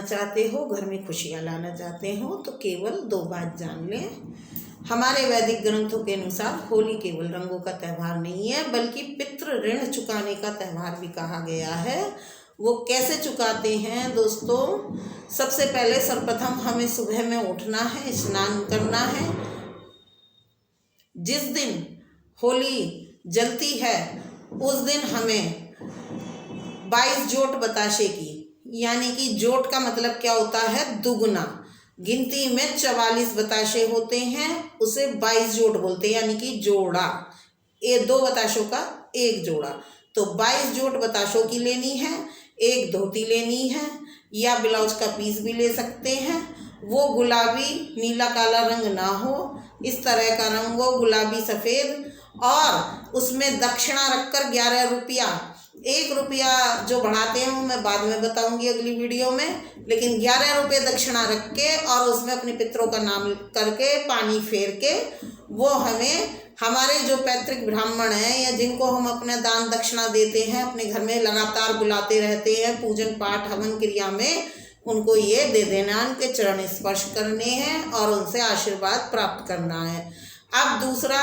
चाहते हो, घर में खुशियाँ लाना चाहते हो तो केवल 2 बात जान लें। हमारे वैदिक ग्रंथों के अनुसार होली केवल रंगों का त्यौहार नहीं है, बल्कि पितृ ऋण चुकाने का त्यौहार भी कहा गया है। वो कैसे चुकाते हैं दोस्तों? सबसे पहले सर्वप्रथम हमें सुबह में उठना है, स्नान करना है। जिस दिन होली जलती है उस दिन हमें 22 जोट बताशे की, यानी कि जोट का मतलब क्या होता है? दुगना। गिनती में 44 बताशे होते हैं, उसे 22 जोट बोलते हैं, यानी कि जोड़ा। ये 2 बताशों का एक जोड़ा। तो 22 जोट बताशों की लेनी है। एक धोती लेनी है या ब्लाउज का पीस भी ले सकते हैं। वो गुलाबी नीला काला रंग ना हो, इस तरह का रंग हो, गुलाबी सफ़ेद। और उसमें दक्षिणा रखकर 11 रुपया, 1 रुपया जो बढ़ाते हैं वो मैं बाद में बताऊंगी अगली वीडियो में, लेकिन 11 रुपये दक्षिणा रख के और उसमें अपने पितरों का नाम करके पानी फेर के वो हमें, हमारे जो पैतृक ब्राह्मण हैं या जिनको हम अपने दान दक्षिणा देते हैं, अपने घर में लगातार बुलाते रहते हैं पूजन पाठ हवन क्रिया में, उनको ये दे देना, उनके चरण स्पर्श करने हैं और उनसे आशीर्वाद प्राप्त करना है। अब दूसरा,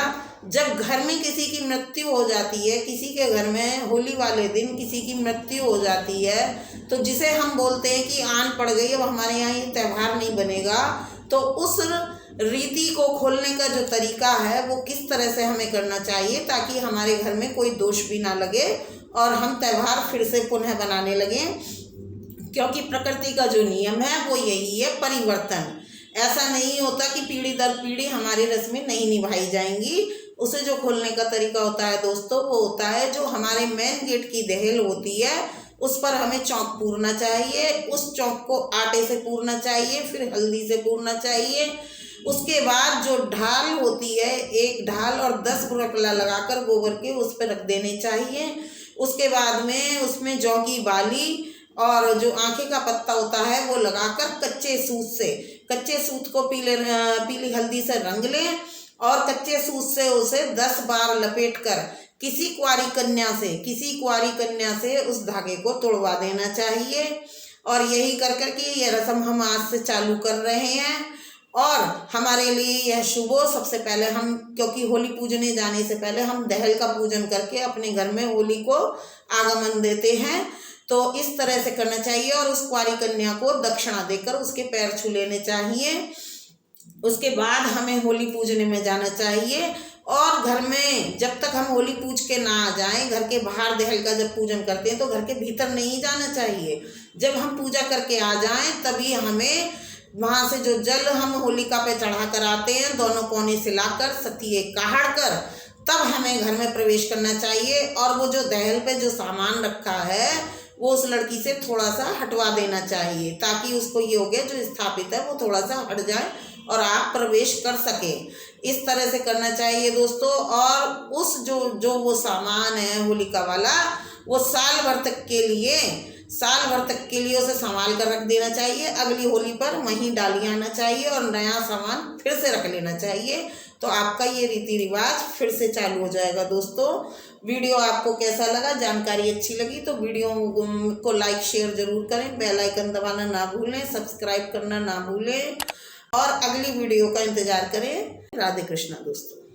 जब घर में किसी की मृत्यु हो जाती है, किसी के घर में होली वाले दिन किसी की मृत्यु हो जाती है, तो जिसे हम बोलते हैं कि आन पड़ गई, अब हमारे यहाँ ये त्यौहार नहीं बनेगा, तो उस रीति को खोलने का जो तरीका है वो किस तरह से हमें करना चाहिए ताकि हमारे घर में कोई दोष भी ना लगे और हम त्यौहार फिर से पुनः बनाने लगें। क्योंकि प्रकृति का जो नियम है वो यही है, परिवर्तन। ऐसा नहीं होता कि पीढ़ी दर पीढ़ी हमारी रस्में नहीं निभाई जाएंगी। उसे जो खोलने का तरीका होता है दोस्तों, वो होता है जो हमारे मेन गेट की दहल होती है उस पर हमें चौक पूरना चाहिए। उस चौक को आटे से पूरना चाहिए, फिर हल्दी से पूरना चाहिए। उसके बाद जो ढाल होती है, एक ढाल और 10 बुरकला लगाकर गोबर के उस पर रख देने चाहिए। उसके बाद में उसमें जौ की बाली और जो आँखें का पत्ता होता है वो लगाकर कच्चे सूत को पीली हल्दी से रंग लें और कच्चे सूत से उसे 10 बार लपेटकर किसी कुंवारी कन्या से उस धागे को तोड़वा देना चाहिए। और यही कर कर के ये रस्म हम आज से चालू कर रहे हैं और हमारे लिए यह शुभ हो। सबसे पहले हम, क्योंकि होली पूजने जाने से पहले हम दहल का पूजन करके अपने घर में होली को आगमन देते हैं, तो इस तरह से करना चाहिए। और उस कुंवारी कन्या को दक्षिणा देकर उसके पैर छू लेने चाहिए। उसके बाद हमें होली पूजने में जाना चाहिए और घर में जब तक हम होली पूज के ना आ जाएं, घर के बाहर दहल का जब पूजन करते हैं तो घर के भीतर नहीं जाना चाहिए। जब हम पूजा करके आ जाएं तभी हमें वहाँ से जो जल हम होलिका पे चढ़ा कर आते हैं, दोनों कोने से लाकर सतिये काढ़ कर तब हमें घर में प्रवेश करना चाहिए। और वो जो दहल पे जो सामान रखा है वो उस लड़की से थोड़ा सा हटवा देना चाहिए ताकि उसको ये हो गया जो स्थापित है वो थोड़ा सा हट जाए और आप प्रवेश कर सकें। इस तरह से करना चाहिए दोस्तों। और उस जो वो सामान है होलिका वाला, वो साल भर तक के लिए उसे संभाल कर रख देना चाहिए। अगली होली पर वहीं डाली आना चाहिए और नया सामान फिर से रख लेना चाहिए। तो आपका ये रीति रिवाज फिर से चालू हो जाएगा दोस्तों। वीडियो आपको कैसा लगा, जानकारी अच्छी लगी तो वीडियो को लाइक शेयर जरूर करें, बेल आइकन दबाना ना भूलें, सब्सक्राइब करना ना भूलें और अगली वीडियो का इंतजार करें। राधे कृष्णा दोस्तों।